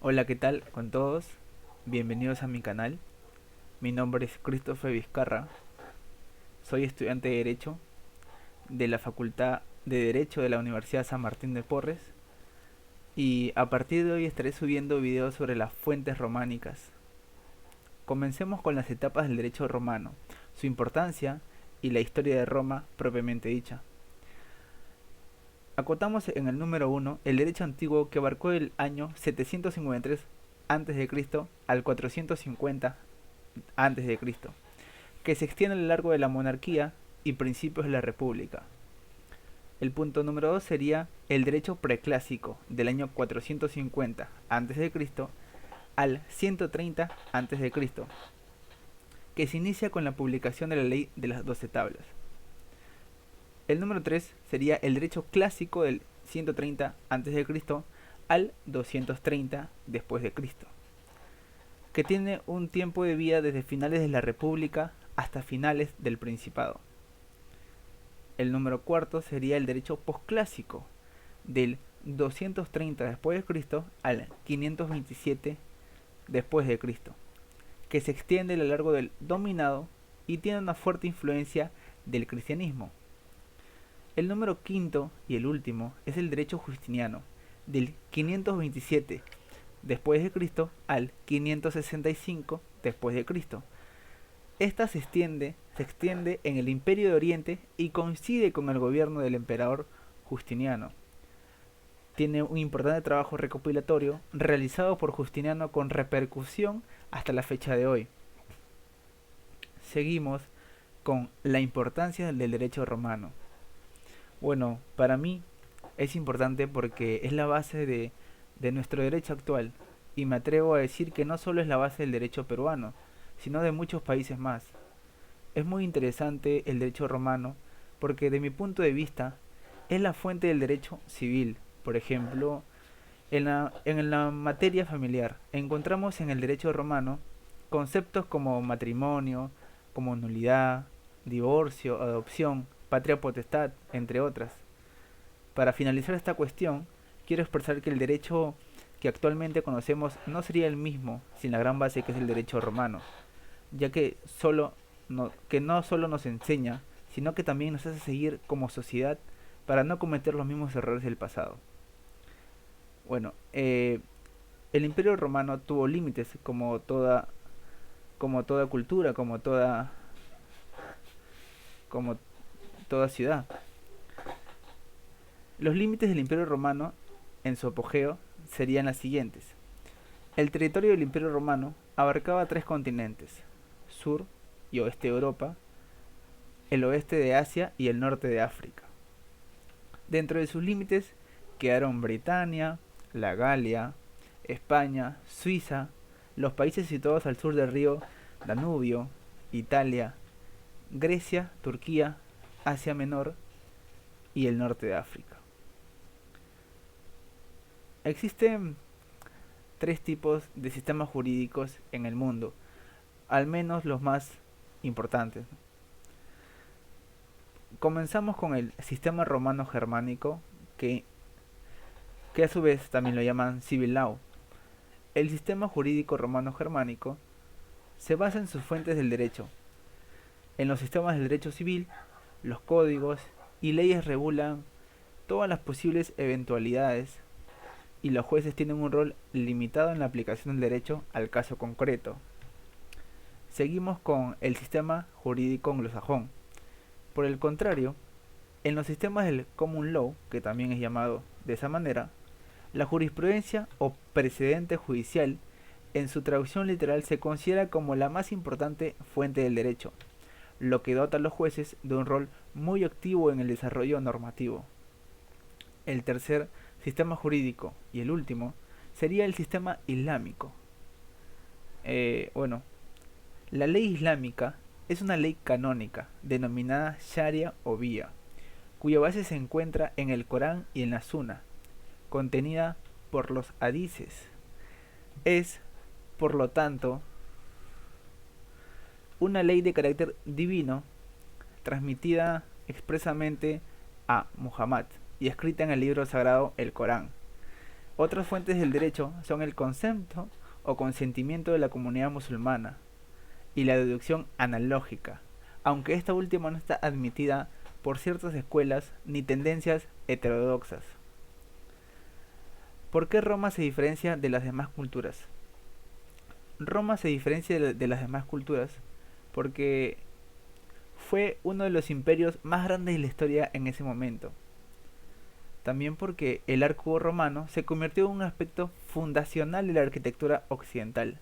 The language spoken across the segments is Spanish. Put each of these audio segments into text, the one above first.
Hola, ¿qué tal con todos? Bienvenidos a mi canal. Mi nombre es Christopher Vizcarra. Soy estudiante de Derecho de la Facultad de Derecho de la Universidad San Martín de Porres y a partir de hoy estaré subiendo videos sobre las fuentes románicas. Comencemos con las etapas del derecho romano, su importancia y la historia de Roma propiamente dicha. Acotamos en el número 1 el derecho antiguo que abarcó el año 753 a.C. al 450 a.C., que se extiende a lo largo de la monarquía y principios de la república. El punto número 2 sería el derecho preclásico del año 450 a.C. al 130 a.C., que se inicia con la publicación de la ley de las 12 tablas. El número 3 sería el derecho clásico del 130 a.C. al 230 después de Cristo, que tiene un tiempo de vida desde finales de la República hasta finales del Principado. El número cuarto sería el derecho posclásico, del 230 después de Cristo al 527 después de Cristo, que se extiende a lo largo del dominado y tiene una fuerte influencia del cristianismo. El número quinto y el último es el derecho justiniano, del 527 después de Cristo al 565 después de Cristo. Esta se extiende en el Imperio de Oriente y coincide con el gobierno del emperador Justiniano. Tiene un importante trabajo recopilatorio realizado por Justiniano con repercusión hasta la fecha de hoy. Seguimos con la importancia del derecho romano. Bueno, para mí es importante porque es la base de nuestro derecho actual, y me atrevo a decir que no solo es la base del derecho peruano, sino de muchos países más. Es muy interesante el derecho romano porque, de mi punto de vista, es la fuente del derecho civil. Por ejemplo, en la materia familiar encontramos en el derecho romano conceptos como matrimonio, como nulidad, divorcio, adopción, patria potestad, entre otras. Para finalizar esta cuestión, quiero expresar que el derecho que actualmente conocemos no sería el mismo sin la gran base que es el derecho romano, ya que no solo nos enseña, sino que también nos hace seguir como sociedad para no cometer los mismos errores del pasado. Bueno, el Imperio Romano tuvo límites como toda cultura, como toda ciudad. Los límites del Imperio Romano en su apogeo serían las siguientes. El territorio del Imperio Romano abarcaba tres continentes: sur y oeste de Europa, el oeste de Asia y el norte de África. Dentro de sus límites quedaron Britania, la Galia, España, Suiza, los países situados al sur del río Danubio, Italia, Grecia, Turquía, Asia Menor y el norte de África. Existen tres tipos de sistemas jurídicos en el mundo, al menos los más importantes. Comenzamos con el sistema romano germánico, que a su vez también lo llaman civil law. El sistema jurídico romano germánico se basa en sus fuentes del derecho. En los sistemas del derecho civil, los códigos y leyes regulan todas las posibles eventualidades, y los jueces tienen un rol limitado en la aplicación del derecho al caso concreto. Seguimos con el sistema jurídico anglosajón. Por el contrario, en los sistemas del common law, que también es llamado de esa manera, la jurisprudencia o precedente judicial, en su traducción literal, se considera como la más importante fuente del derecho, lo que dota a los jueces de un rol muy activo en el desarrollo normativo. El tercer sistema jurídico y el último sería el sistema islámico. Bueno, la ley islámica es una ley canónica denominada Sharia o Vía, cuya base se encuentra en el Corán y en la Sunna, contenida por los hadices. Es, por lo tanto, una ley de carácter divino transmitida expresamente a Muhammad y escrita en el libro sagrado, el Corán. Otras fuentes del derecho son el concepto o consentimiento de la comunidad musulmana y la deducción analógica, aunque esta última no está admitida por ciertas escuelas ni tendencias heterodoxas. ¿Por qué Roma se diferencia de las demás culturas? Roma se diferencia de las demás culturas porque fue uno de los imperios más grandes de la historia en ese momento. También porque el arco romano se convirtió en un aspecto fundacional de la arquitectura occidental.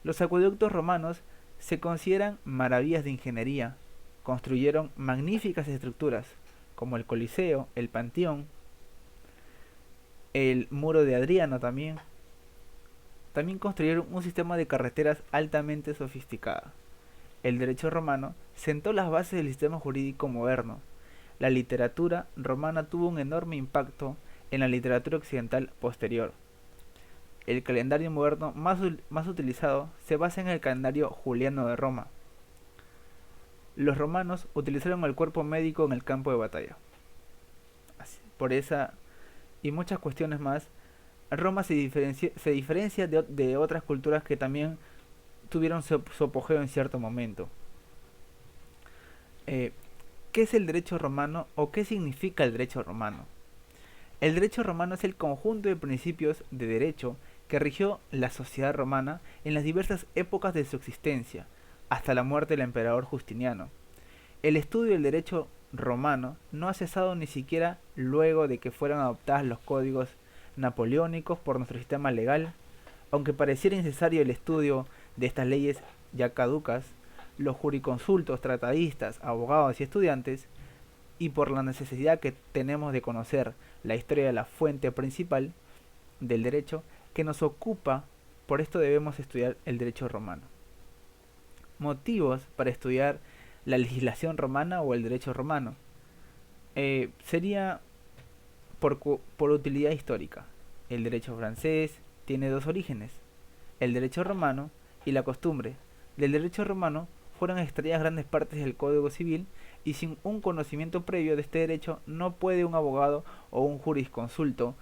Los acueductos romanos se consideran maravillas de ingeniería. Construyeron magníficas estructuras, como el Coliseo, el Panteón, el Muro de Adriano también. También construyeron un sistema de carreteras altamente sofisticado. El derecho romano sentó las bases del sistema jurídico moderno. La literatura romana tuvo un enorme impacto en la literatura occidental posterior. El calendario moderno más utilizado se basa en el calendario juliano de Roma. Los romanos utilizaron el cuerpo médico en el campo de batalla. Por esa y muchas cuestiones más, Roma se diferencia de otras culturas que también tuvieron su apogeo en cierto momento. ¿Qué es el derecho romano o qué significa el derecho romano? El derecho romano es el conjunto de principios de derecho que rigió la sociedad romana en las diversas épocas de su existencia, hasta la muerte del emperador Justiniano. El estudio del derecho romano no ha cesado ni siquiera luego de que fueran adoptados los códigos napoleónicos por nuestro sistema legal. Aunque pareciera innecesario el estudio de estas leyes ya caducas, los jurisconsultos, tratadistas, abogados y estudiantes, y por la necesidad que tenemos de conocer la historia de la fuente principal del derecho que nos ocupa, por esto debemos estudiar el derecho romano. Motivos para estudiar la legislación romana o el derecho romano. Sería por utilidad histórica. El derecho francés tiene dos orígenes, el derecho romano y la costumbre. Del derecho romano fueron extraídas grandes partes del Código Civil y sin un conocimiento previo de este derecho no puede un abogado o un jurisconsulto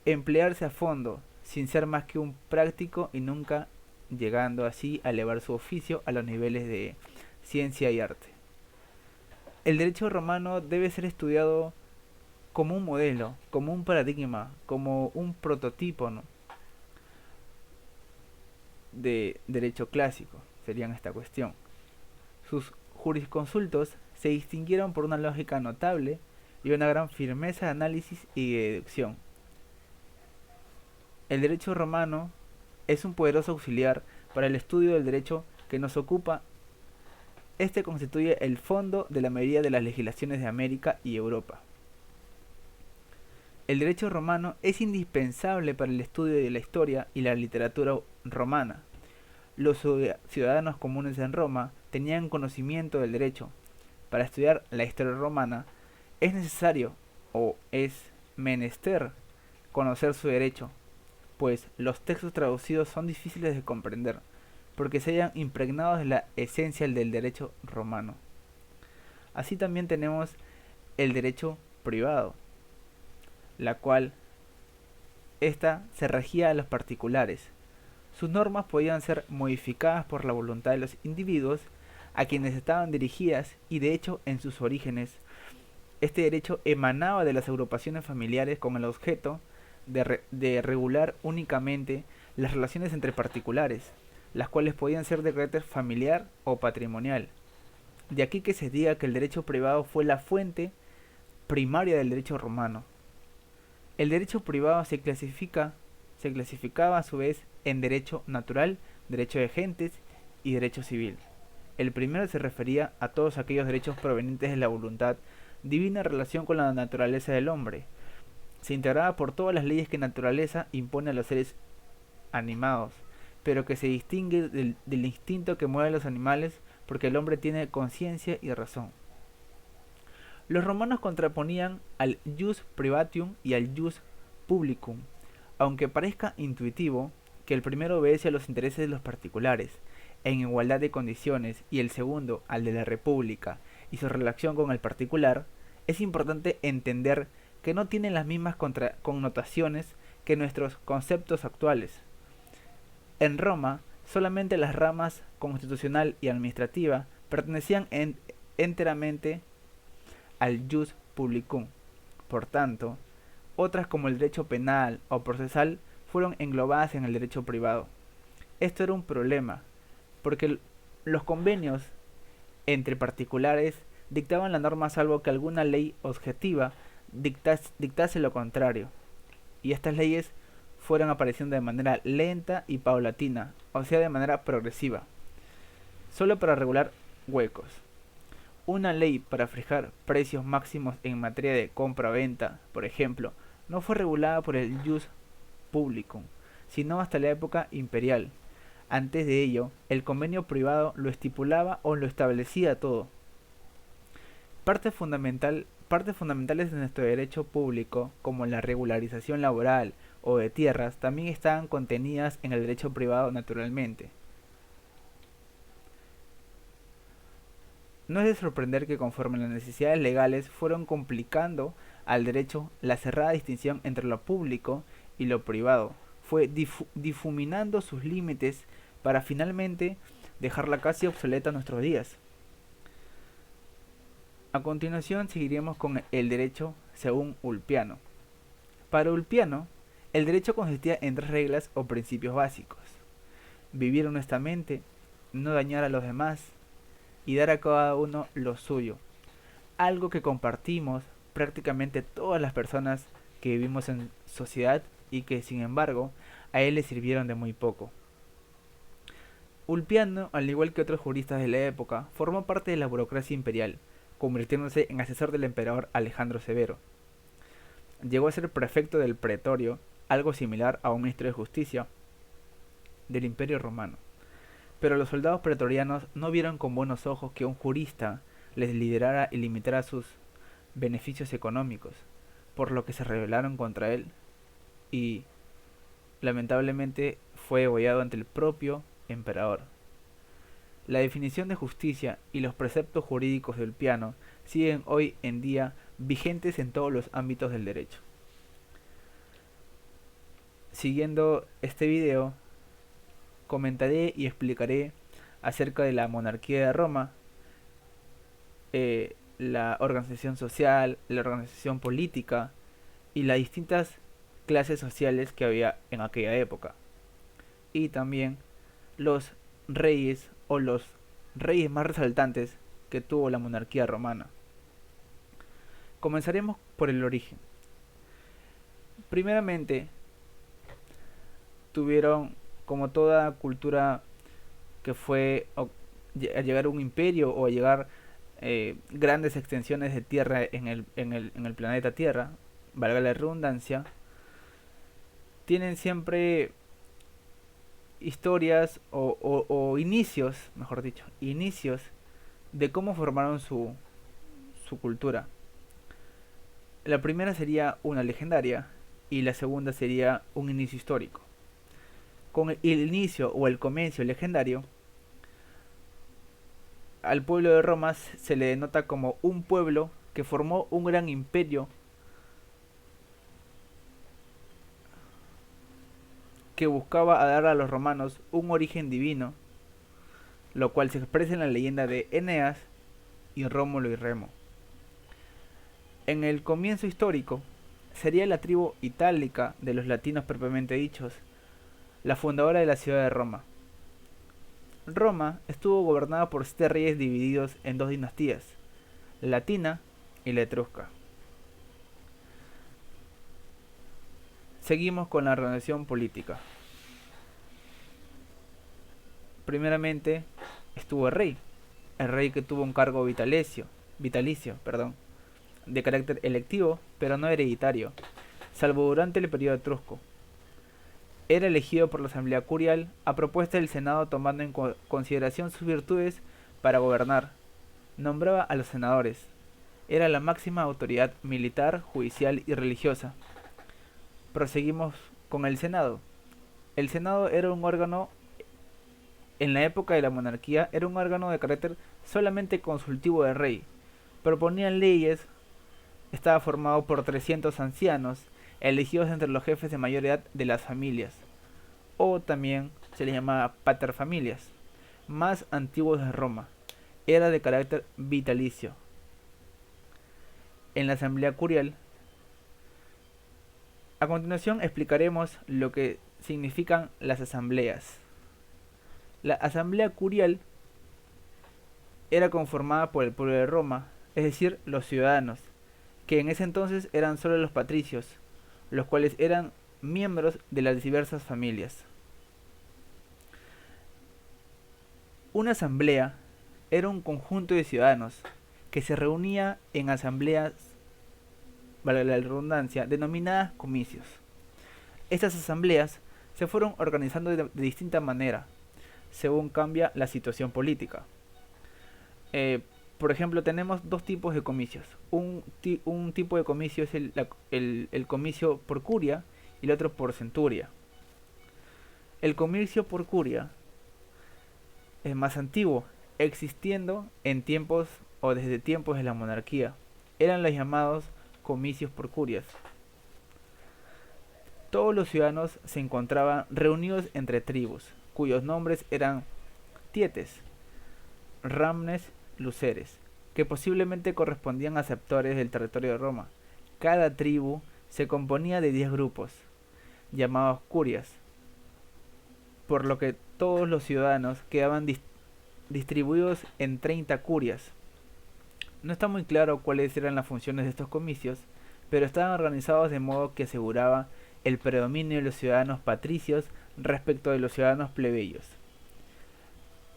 emplearse a fondo sin ser más que un práctico y nunca llegando así a elevar su oficio a los niveles de ciencia y arte. El derecho romano debe ser estudiado como un modelo, como un paradigma, como un prototipo, ¿no?, de derecho clásico, serían esta cuestión. Sus jurisconsultos se distinguieron por una lógica notable y una gran firmeza de análisis y de deducción. El derecho romano es un poderoso auxiliar para el estudio del derecho que nos ocupa. Este constituye el fondo de la mayoría de las legislaciones de América y Europa. El derecho romano es indispensable para el estudio de la historia y la literatura romana. Los ciudadanos comunes en Roma tenían conocimiento del derecho. Para estudiar la historia romana es necesario o es menester conocer su derecho, pues los textos traducidos son difíciles de comprender, porque se hayan impregnados de la esencia del derecho romano. Así también tenemos el derecho privado, la cual esta se regía a los particulares. Sus normas podían ser modificadas por la voluntad de los individuos a quienes estaban dirigidas y de hecho en sus orígenes este derecho emanaba de las agrupaciones familiares con el objeto de regular únicamente las relaciones entre particulares, las cuales podían ser de carácter familiar o patrimonial. De aquí que se diga que el derecho privado fue la fuente primaria del derecho romano. El derecho privado se clasificaba a su vez en derecho natural, derecho de gentes y derecho civil. El primero se refería a todos aquellos derechos provenientes de la voluntad divina en relación con la naturaleza del hombre. Se integraba por todas las leyes que naturaleza impone a los seres animados, pero que se distingue del instinto que mueve a los animales porque el hombre tiene conciencia y razón. Los romanos contraponían al jus privatium y al jus publicum, aunque parezca intuitivo que el primero obedece a los intereses de los particulares en igualdad de condiciones y el segundo al de la república y su relación con el particular, es importante entender que no tienen las mismas connotaciones que nuestros conceptos actuales. En Roma, solamente las ramas constitucional y administrativa pertenecían enteramente al jus publicum. Por tanto, otras como el derecho penal o procesal fueron englobadas en el derecho privado. Esto era un problema, porque los convenios entre particulares dictaban la norma salvo que alguna ley objetiva dictase lo contrario, y estas leyes fueron apareciendo de manera lenta y paulatina, o sea, de manera progresiva, solo para regular huecos. Una ley para fijar precios máximos en materia de compra-venta, por ejemplo, no fue regulada por el jus publicum, sino hasta la época imperial. Antes de ello, el convenio privado lo estipulaba o lo establecía todo. Partes fundamentales de nuestro derecho público, como la regularización laboral o de tierras, también estaban contenidas en el derecho privado naturalmente. No es de sorprender que conforme las necesidades legales fueron complicando al derecho, la cerrada distinción entre lo público y lo privado fue difuminando sus límites para finalmente dejarla casi obsoleta en nuestros días. A continuación seguiremos con el derecho según Ulpiano. Para Ulpiano, el derecho consistía en 3 reglas o principios básicos: vivir honestamente, no dañar a los demás y dar a cada uno lo suyo, algo que compartimos prácticamente todas las personas que vivimos en sociedad y que, sin embargo, a él le sirvieron de muy poco. Ulpiano, al igual que otros juristas de la época, formó parte de la burocracia imperial, convirtiéndose en asesor del emperador Alejandro Severo. Llegó a ser prefecto del pretorio, algo similar a un ministro de justicia del Imperio Romano. Pero los soldados pretorianos no vieron con buenos ojos que un jurista les liderara y limitara sus beneficios económicos, por lo que se rebelaron contra él y, lamentablemente, fue degollado ante el propio emperador. La definición de justicia y los preceptos jurídicos del Ulpiano siguen hoy en día vigentes en todos los ámbitos del derecho. Siguiendo este video, comentaré y explicaré acerca de la monarquía de Roma, la organización social, la organización política y las distintas clases sociales que había en aquella época. Y también los reyes o los reyes más resaltantes que tuvo la monarquía romana. Comenzaremos por el origen. Primeramente, tuvieron, como toda cultura que fue a llegar a un imperio o a llegar grandes extensiones de tierra en el planeta Tierra, valga la redundancia, tienen siempre historias o inicios, mejor dicho, inicios de cómo formaron su cultura. La primera sería una legendaria y la segunda sería un inicio histórico. Con el inicio o el comienzo legendario, al pueblo de Roma se le denota como un pueblo que formó un gran imperio que buscaba dar a los romanos un origen divino, lo cual se expresa en la leyenda de Eneas y Rómulo y Remo. En el comienzo histórico, sería la tribu itálica de los latinos propiamente dichos, la fundadora de la ciudad de Roma. Roma estuvo gobernada por 7 reyes divididos en 2 dinastías, la latina y la etrusca. Seguimos con la organización política. Primeramente estuvo el rey que tuvo un cargo vitalicio, de carácter electivo, pero no hereditario, salvo durante el periodo etrusco. Era elegido por la Asamblea Curial a propuesta del Senado tomando en consideración sus virtudes para gobernar. Nombraba a los senadores. Era la máxima autoridad militar, judicial y religiosa. Proseguimos con el Senado. El Senado era un órgano, en la época de la monarquía, era un órgano de carácter solamente consultivo del rey. Proponían leyes, estaba formado por 300 ancianos elegidos entre los jefes de mayor edad de las familias, o también se les llamaba paterfamilias, más antiguos de Roma. Era de carácter vitalicio. En la asamblea curial, a continuación explicaremos lo que significan las asambleas. La asamblea curial era conformada por el pueblo de Roma, es decir, los ciudadanos, que en ese entonces eran solo los patricios, los cuales eran miembros de las diversas familias. Una asamblea era un conjunto de ciudadanos que se reunía en asambleas, vale la redundancia, denominadas comicios. Estas asambleas se fueron organizando de distinta manera, según cambia la situación política. Por ejemplo, tenemos dos tipos de comicios. Un tipo de comicio es el comicio por curia y el otro por centuria. El comicio por curia es más antiguo, existiendo en tiempos o desde tiempos de la monarquía. Eran los llamados comicios por curias. Todos los ciudadanos se encontraban reunidos entre tribus, cuyos nombres eran tietes, ramnes, luceres, que posiblemente correspondían a sectores del territorio de Roma. Cada tribu se componía de 10 grupos, llamados curias, por lo que todos los ciudadanos quedaban distribuidos en 30 curias. No está muy claro cuáles eran las funciones de estos comicios, pero estaban organizados de modo que aseguraba el predominio de los ciudadanos patricios respecto de los ciudadanos plebeyos.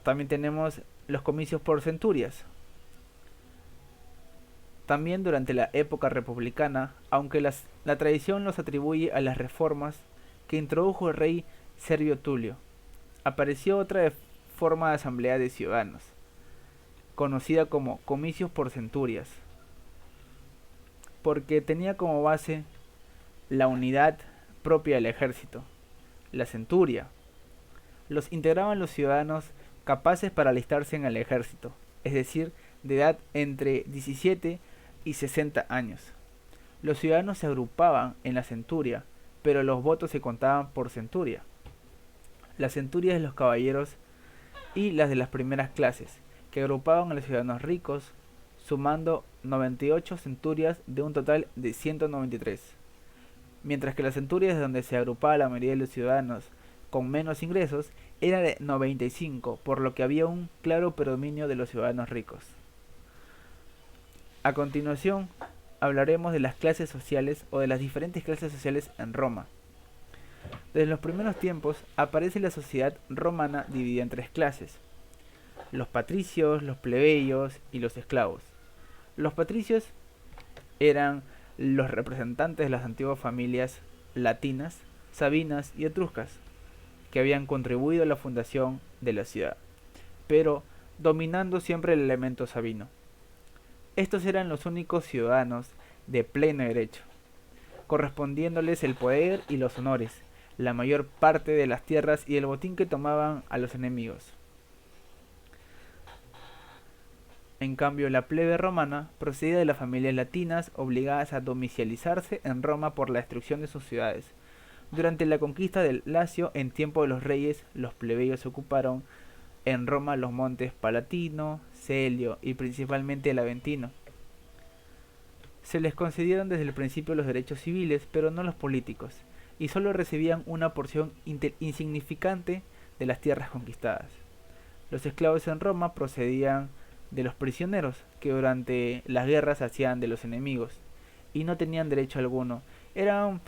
También tenemos los comicios por centurias. También durante la época republicana, aunque la tradición los atribuye a las reformas que introdujo el rey Servio Tulio, apareció otra forma de asamblea de ciudadanos, conocida como comicios por centurias, porque tenía como base la unidad propia del ejército, la centuria. Los integraban los ciudadanos capaces para alistarse en el ejército, es decir, de edad entre 17 y 60 años. Los ciudadanos se agrupaban en la centuria, pero los votos se contaban por centuria. Las centurias de los caballeros y las de las primeras clases, que agrupaban a los ciudadanos ricos, sumando 98 centurias de un total de 193, mientras que las centurias donde se agrupaba la mayoría de los ciudadanos con menos ingresos era de 95, por lo que había un claro predominio de los ciudadanos ricos. A continuación, hablaremos de las clases sociales o de las diferentes clases sociales en Roma. Desde los primeros tiempos aparece la sociedad romana dividida en tres clases: los patricios, los plebeyos y los esclavos. Los patricios eran los representantes de las antiguas familias latinas, sabinas y etruscas, que habían contribuido a la fundación de la ciudad, pero dominando siempre el elemento sabino. Estos eran los únicos ciudadanos de pleno derecho, correspondiéndoles el poder y los honores, la mayor parte de las tierras y el botín que tomaban a los enemigos. En cambio, la plebe romana procedía de las familias latinas obligadas a domiciliarse en Roma por la destrucción de sus ciudades. Durante la conquista del Lacio, en tiempo de los reyes, los plebeyos ocuparon en Roma los montes Palatino, Celio y principalmente el Aventino. Se les concedieron desde el principio los derechos civiles, pero no los políticos, y solo recibían una porción insignificante de las tierras conquistadas. Los esclavos en Roma procedían de los prisioneros, que durante las guerras hacían de los enemigos, y no tenían derecho alguno. Eran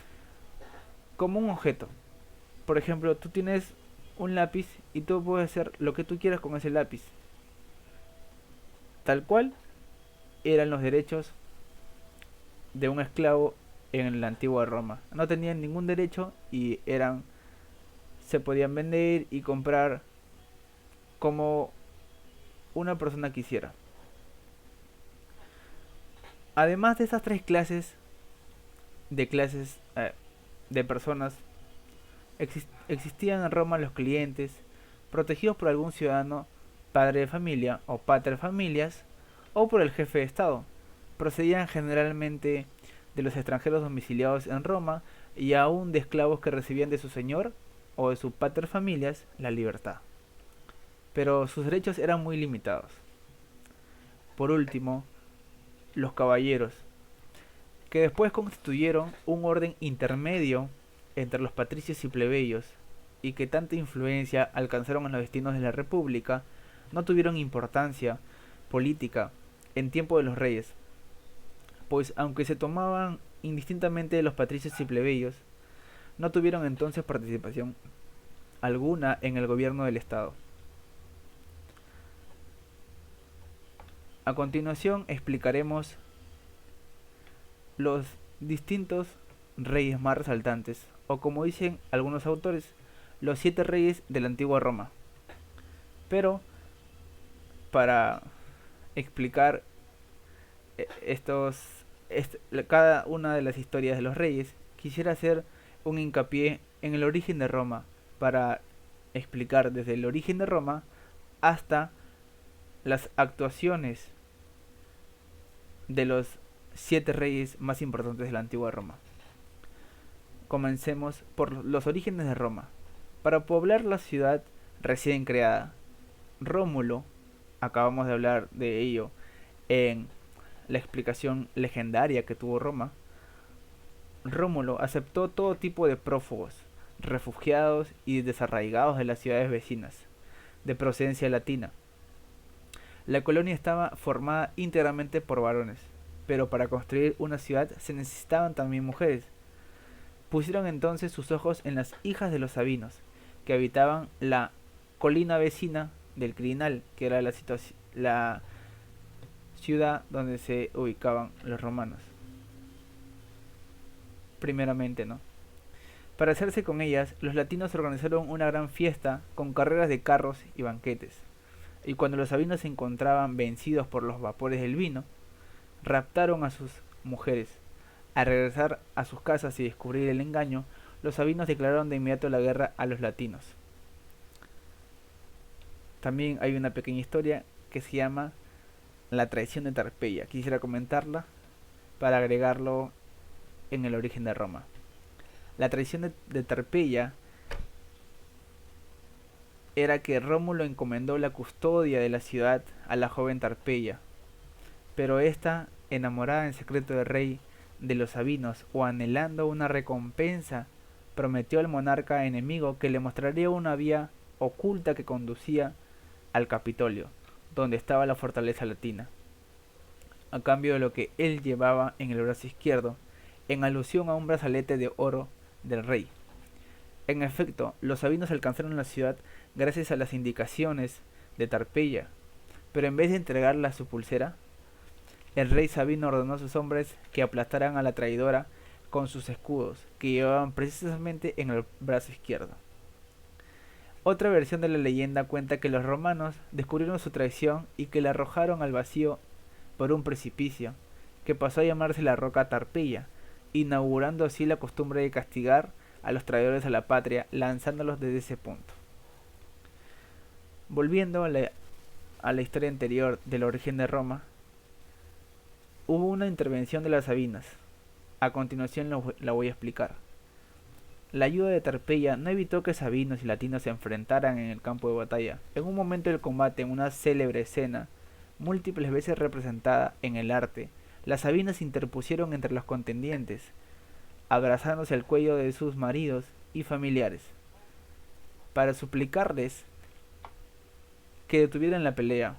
como un objeto. Por ejemplo, tú tienes un lápiz y tú puedes hacer lo que tú quieras con ese lápiz. Tal cual eran los derechos de un esclavo en la antigua Roma. No tenían ningún derecho y se podían vender y comprar como una persona quisiera. Además de estas tres clases de personas, existían en Roma los clientes, protegidos por algún ciudadano, padre de familia o pater familias, o por el jefe de estado. Procedían generalmente de los extranjeros domiciliados en Roma y aún de esclavos que recibían de su señor o de sus paterfamilias la libertad. Pero sus derechos eran muy limitados. Por último, los caballeros, que después constituyeron un orden intermedio entre los patricios y plebeyos, y que tanta influencia alcanzaron en los destinos de la República, no tuvieron importancia política en tiempo de los reyes, pues aunque se tomaban indistintamente de los patricios y plebeyos, no tuvieron entonces participación alguna en el gobierno del Estado. A continuación explicaremos los distintos reyes más resaltantes, o como dicen algunos autores, los 7 reyes de la antigua Roma. Pero para explicar cada una de las historias de los reyes, quisiera hacer un hincapié en el origen de Roma, para explicar desde el origen de Roma hasta las actuaciones de los 7 reyes más importantes de la antigua Roma. Comencemos por los orígenes de Roma. Para poblar la ciudad recién creada, Rómulo, acabamos de hablar de ello en la explicación legendaria que tuvo Roma, Rómulo aceptó todo tipo de prófugos, refugiados y desarraigados de las ciudades vecinas, de procedencia latina. La colonia estaba formada íntegramente por varones, pero para construir una ciudad se necesitaban también mujeres. Pusieron entonces sus ojos en las hijas de los sabinos, que habitaban la colina vecina del Quirinal, que era la ciudad donde se ubicaban los romanos. Primeramente, ¿no? Para hacerse con ellas, los latinos organizaron una gran fiesta con carreras de carros y banquetes. Y cuando los sabinos se encontraban vencidos por los vapores del vino, raptaron a sus mujeres. Al regresar a sus casas y descubrir el engaño, los sabinos declararon de inmediato la guerra a los latinos. También hay una pequeña historia que se llama la traición de Tarpeia. Quisiera comentarla para agregarlo en el origen de Roma. La traición de Tarpeia era que Rómulo encomendó la custodia de la ciudad a la joven Tarpeia, pero esta, enamorada en secreto del rey de los sabinos o anhelando una recompensa, prometió al monarca enemigo que le mostraría una vía oculta que conducía al Capitolio, donde estaba la fortaleza latina, a cambio de lo que él llevaba en el brazo izquierdo, en alusión a un brazalete de oro del rey. En efecto, los sabinos alcanzaron la ciudad gracias a las indicaciones de Tarpeia, pero en vez de entregarla a su pulsera, el rey sabino ordenó a sus hombres que aplastaran a la traidora con sus escudos, que llevaban precisamente en el brazo izquierdo. Otra versión de la leyenda cuenta que los romanos descubrieron su traición y que la arrojaron al vacío por un precipicio, que pasó a llamarse la roca Tarpeia, inaugurando así la costumbre de castigar a los traidores a la patria, lanzándolos desde ese punto. Volviendo a la historia anterior del origen de Roma, hubo una intervención de las Sabinas. A continuación la voy a explicar. La ayuda de Tarpeia no evitó que sabinos y latinos se enfrentaran en el campo de batalla. En un momento del combate, en una célebre escena, múltiples veces representada en el arte, las sabinas interpusieron entre los contendientes, abrazándose al cuello de sus maridos y familiares, para suplicarles que detuvieran la pelea,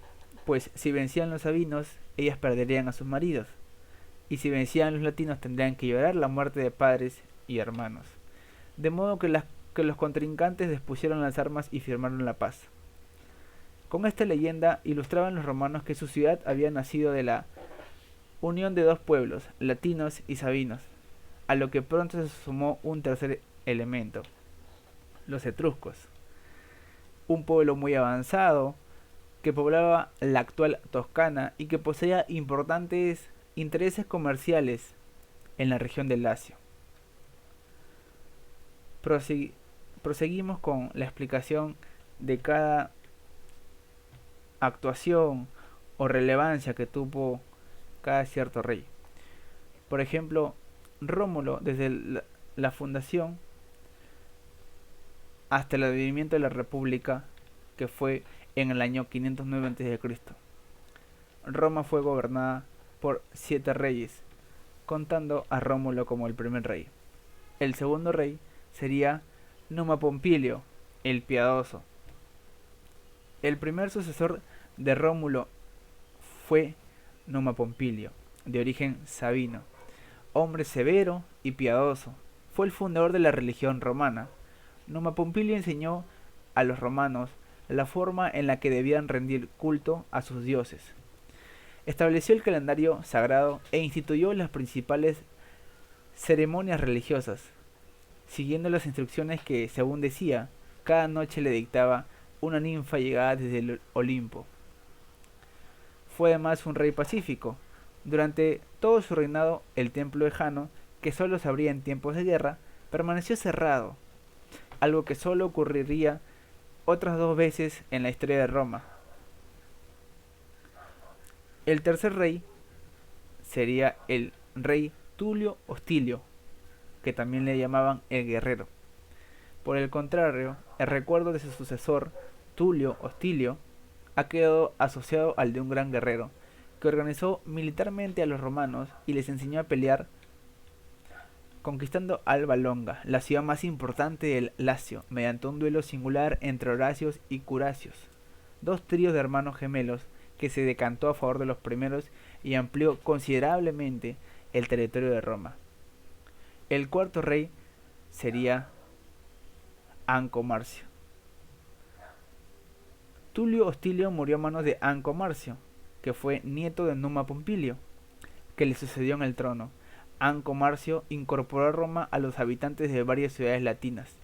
pues si vencían los sabinos, ellas perderían a sus maridos, y si vencían los latinos tendrían que llorar la muerte de padres y hermanos. De modo que los contrincantes dispusieron las armas y firmaron la paz. Con esta leyenda ilustraban los romanos que su ciudad había nacido de la unión de dos pueblos, latinos y sabinos, a lo que pronto se sumó un tercer elemento, los etruscos, un pueblo muy avanzado que poblaba la actual Toscana y que poseía importantes intereses comerciales en la región del Lacio. Proseguimos con la explicación de cada actuación o relevancia que tuvo cada cierto rey. Por ejemplo, Rómulo, desde la fundación hasta el advenimiento de la República, que fue en el año 509 a.C. Roma fue gobernada por 7 reyes, contando a Rómulo como el primer rey. El segundo rey sería Numa Pompilio, el Piadoso. El primer sucesor de Rómulo fue Numa Pompilio, de origen sabino, hombre severo y piadoso. Fue el fundador de la religión romana. Numa Pompilio enseñó a los romanos la forma en la que debían rendir culto a sus dioses. Estableció el calendario sagrado e instituyó las principales ceremonias religiosas, siguiendo las instrucciones que, según decía, cada noche le dictaba una ninfa llegada desde el Olimpo. Fue además un rey pacífico. Durante todo su reinado, el templo de Jano, que solo se abría en tiempos de guerra, permaneció cerrado, algo que solo ocurriría otras 2 veces en la historia de Roma. El tercer rey sería el rey Tulio Hostilio, que también le llamaban el guerrero. Por el contrario, el recuerdo de su sucesor, Tulio Hostilio, ha quedado asociado al de un gran guerrero, que organizó militarmente a los romanos y les enseñó a pelear, conquistando Alba Longa, la ciudad más importante del Lacio, mediante un duelo singular entre Horacios y Curacios, 2 tríos de hermanos gemelos, que se decantó a favor de los primeros y amplió considerablemente el territorio de Roma. El cuarto rey sería Anco Marcio. Tulio Hostilio murió a manos de Anco Marcio, que fue nieto de Numa Pompilio, que le sucedió en el trono. Anco Marcio incorporó a Roma a los habitantes de varias ciudades latinas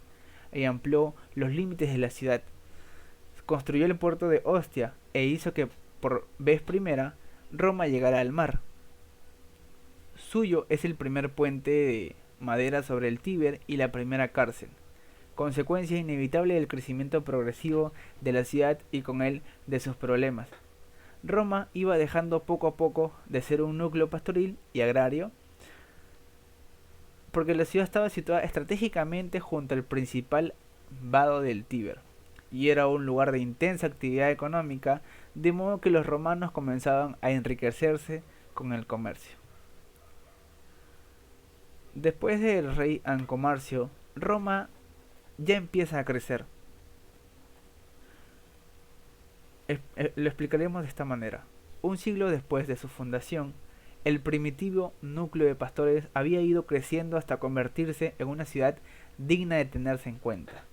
y amplió los límites de la ciudad. Construyó el puerto de Ostia e hizo que, por vez primera, Roma llegara al mar. Suyo es el primer puente de madera sobre el Tíber y la primera cárcel, consecuencia inevitable del crecimiento progresivo de la ciudad y con él de sus problemas. Roma iba dejando poco a poco de ser un núcleo pastoril y agrario, porque la ciudad estaba situada estratégicamente junto al principal vado del Tíber, y era un lugar de intensa actividad económica, de modo que los romanos comenzaban a enriquecerse con el comercio. Después del rey Anco Marcio, Roma ya empieza a crecer. Lo explicaremos de esta manera. Un siglo después de su fundación, el primitivo núcleo de pastores había ido creciendo hasta convertirse en una ciudad digna de tenerse en cuenta.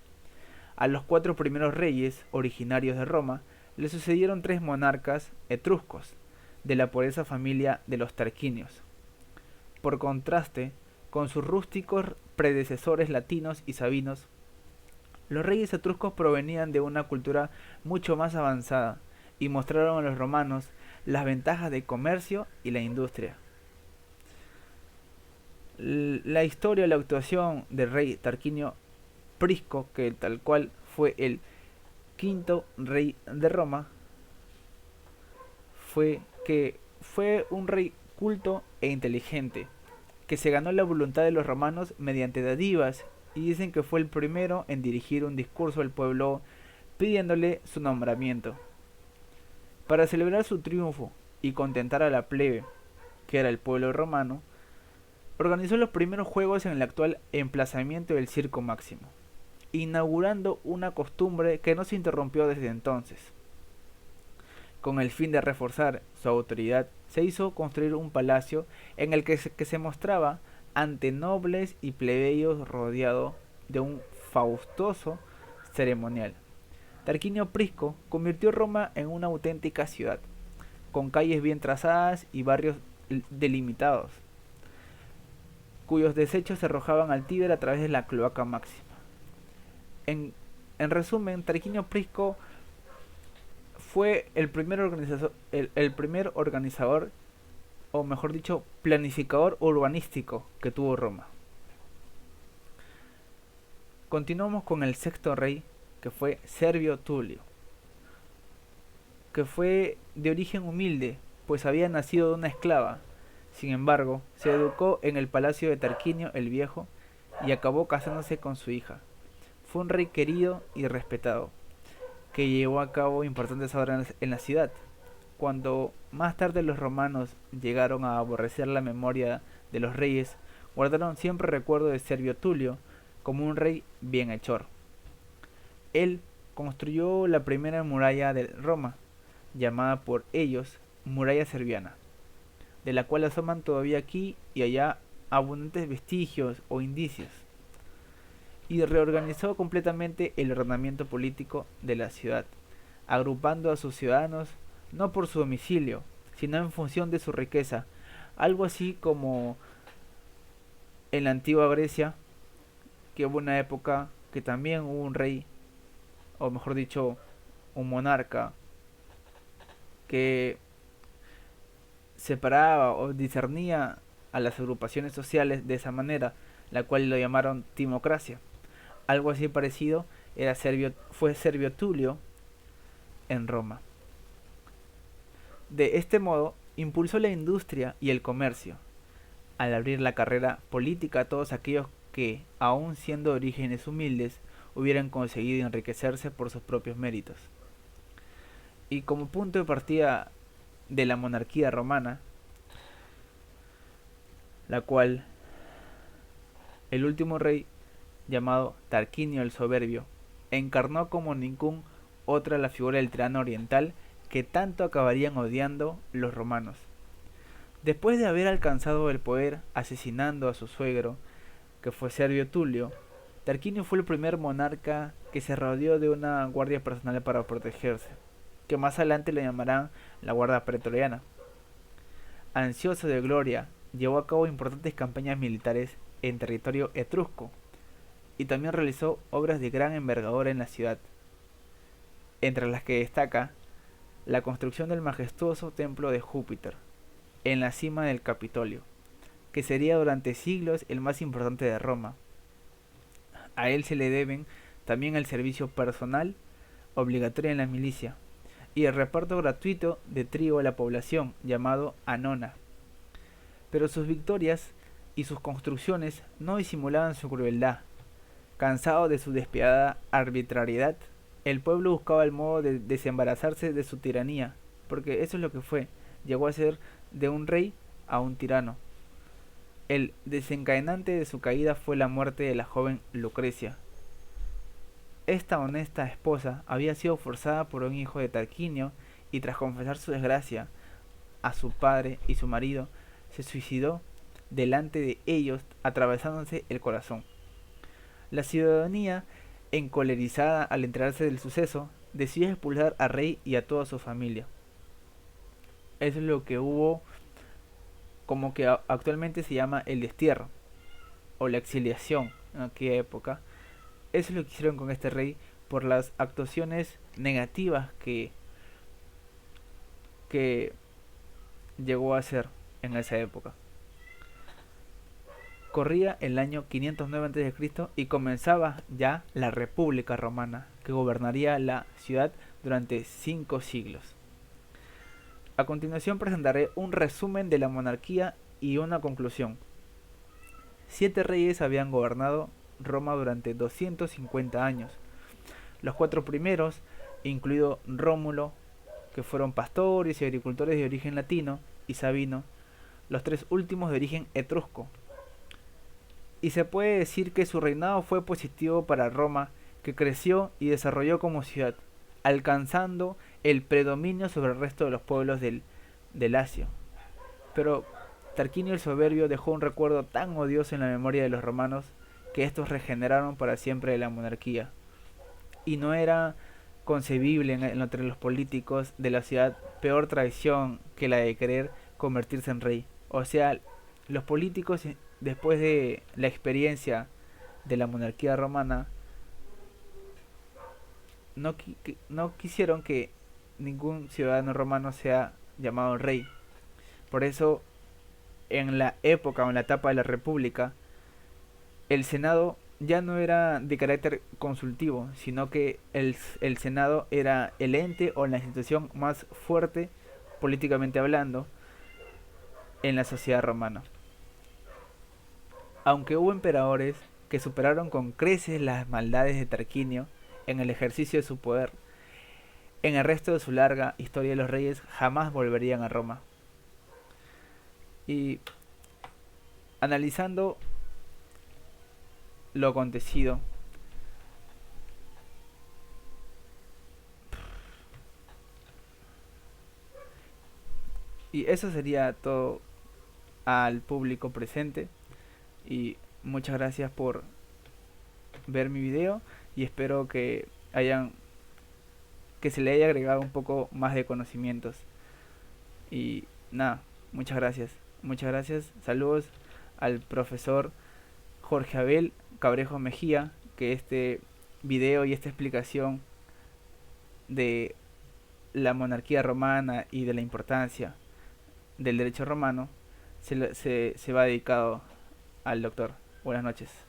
A los 4 primeros reyes originarios de Roma le sucedieron 3 monarcas etruscos, de la pureza familia de los Tarquinios. Por contraste, con sus rústicos predecesores latinos y sabinos, los reyes etruscos provenían de una cultura mucho más avanzada y mostraron a los romanos las ventajas del comercio y la industria. La historia y la actuación del rey Tarquinio Prisco, que tal cual fue el 5º rey de Roma, fue un rey culto e inteligente, que se ganó la voluntad de los romanos mediante dádivas, y dicen que fue el primero en dirigir un discurso al pueblo pidiéndole su nombramiento. Para celebrar su triunfo y contentar a la plebe, que era el pueblo romano, organizó los primeros juegos en el actual emplazamiento del Circo Máximo, inaugurando una costumbre que no se interrumpió desde entonces. Con el fin de reforzar su autoridad, se hizo construir un palacio en el que se mostraba ante nobles y plebeyos rodeado de un faustoso ceremonial. Tarquinio Prisco convirtió Roma en una auténtica ciudad, con calles bien trazadas y barrios delimitados, cuyos desechos se arrojaban al Tíber a través de la cloaca máxima. En resumen, Tarquinio Prisco fue el primer organizador, o mejor dicho, planificador urbanístico que tuvo Roma. Continuamos con el 6º rey, que fue Servio Tulio, que fue de origen humilde, pues había nacido de una esclava. Sin embargo, se educó en el palacio de Tarquinio el Viejo y acabó casándose con su hija. Fue un rey querido y respetado, que llevó a cabo importantes obras en la ciudad. Cuando más tarde los romanos llegaron a aborrecer la memoria de los reyes, guardaron siempre recuerdo de Servio Tulio como un rey bienhechor. Él construyó la primera muralla de Roma, llamada por ellos Muralla Serviana, de la cual asoman todavía aquí y allá abundantes vestigios o indicios, y reorganizó completamente el ordenamiento político de la ciudad, agrupando a sus ciudadanos no por su domicilio, sino en función de su riqueza, algo así como en la antigua Grecia, que hubo una época que también hubo un rey, o mejor dicho, un monarca, que separaba o discernía a las agrupaciones sociales de esa manera, la cual lo llamaron timocracia. Algo así parecido fue Servio Tulio en Roma. De este modo, impulsó la industria y el comercio, al abrir la carrera política a todos aquellos que, aun siendo de orígenes humildes, hubieran conseguido enriquecerse por sus propios méritos. Y como punto de partida de la monarquía romana, la cual el último rey, llamado Tarquinio el Soberbio, encarnó como ningún otra la figura del tirano oriental que tanto acabarían odiando los romanos. Después de haber alcanzado el poder asesinando a su suegro, que fue Servio Tulio, Tarquinio fue el primer monarca que se rodeó de una guardia personal para protegerse, que más adelante le llamarán la Guardia Pretoriana. Ansioso de gloria, llevó a cabo importantes campañas militares en territorio etrusco y también realizó obras de gran envergadura en la ciudad, entre las que destaca la construcción del majestuoso templo de Júpiter, en la cima del Capitolio, que sería durante siglos el más importante de Roma. A él se le deben también el servicio personal obligatorio en la milicia y el reparto gratuito de trigo a la población, llamado anona. Pero sus victorias y sus construcciones no disimulaban su crueldad. Cansado de su despiadada arbitrariedad, el pueblo buscaba el modo de desembarazarse de su tiranía, porque eso es lo que fue, llegó a ser de un rey a un tirano. El desencadenante de su caída fue la muerte de la joven Lucrecia. Esta honesta esposa había sido forzada por un hijo de Tarquinio y tras confesar su desgracia a su padre y su marido, se suicidó delante de ellos atravesándose el corazón. La ciudadanía, encolerizada al enterarse del suceso, decidió expulsar al rey y a toda su familia. Eso es lo que hubo, como que actualmente se llama el destierro o la exiliación en aquella época. Eso es lo que hicieron con este rey por las actuaciones negativas que llegó a hacer en esa época. Corría el año 509 a.C. y comenzaba ya la República Romana, que gobernaría la ciudad durante 5 siglos. A continuación presentaré un resumen de la monarquía y una conclusión. 7 reyes habían gobernado Roma durante 250 años. Los 4 primeros, incluido Rómulo, que fueron pastores y agricultores de origen latino, y Sabino, los 3 últimos de origen etrusco. Y se puede decir que su reinado fue positivo para Roma, que creció y desarrolló como ciudad, alcanzando el predominio sobre el resto de los pueblos del Asia. Pero Tarquinio el Soberbio dejó un recuerdo tan odioso en la memoria de los romanos que estos regeneraron para siempre la monarquía. Y no era concebible entre los políticos de la ciudad peor traición que la de querer convertirse en rey. O sea, los políticos, después de la experiencia de la monarquía romana, no quisieron que ningún ciudadano romano sea llamado rey. Por eso, en la época o en la etapa de la república, el Senado ya no era de carácter consultivo, sino que el Senado era el ente o la institución más fuerte, políticamente hablando, en la sociedad romana. Aunque hubo emperadores que superaron con creces las maldades de Tarquinio en el ejercicio de su poder, en el resto de su larga historia los reyes jamás volverían a Roma. Y analizando lo acontecido, y eso sería todo al público presente. Y muchas gracias por ver mi video y espero que se le haya agregado un poco más de conocimientos. Y nada, muchas gracias. Muchas gracias. Saludos al profesor Jorge Abel Cabrejo Mejía, que este video y esta explicación de la monarquía romana y de la importancia del derecho romano se va dedicado al doctor. Buenas noches.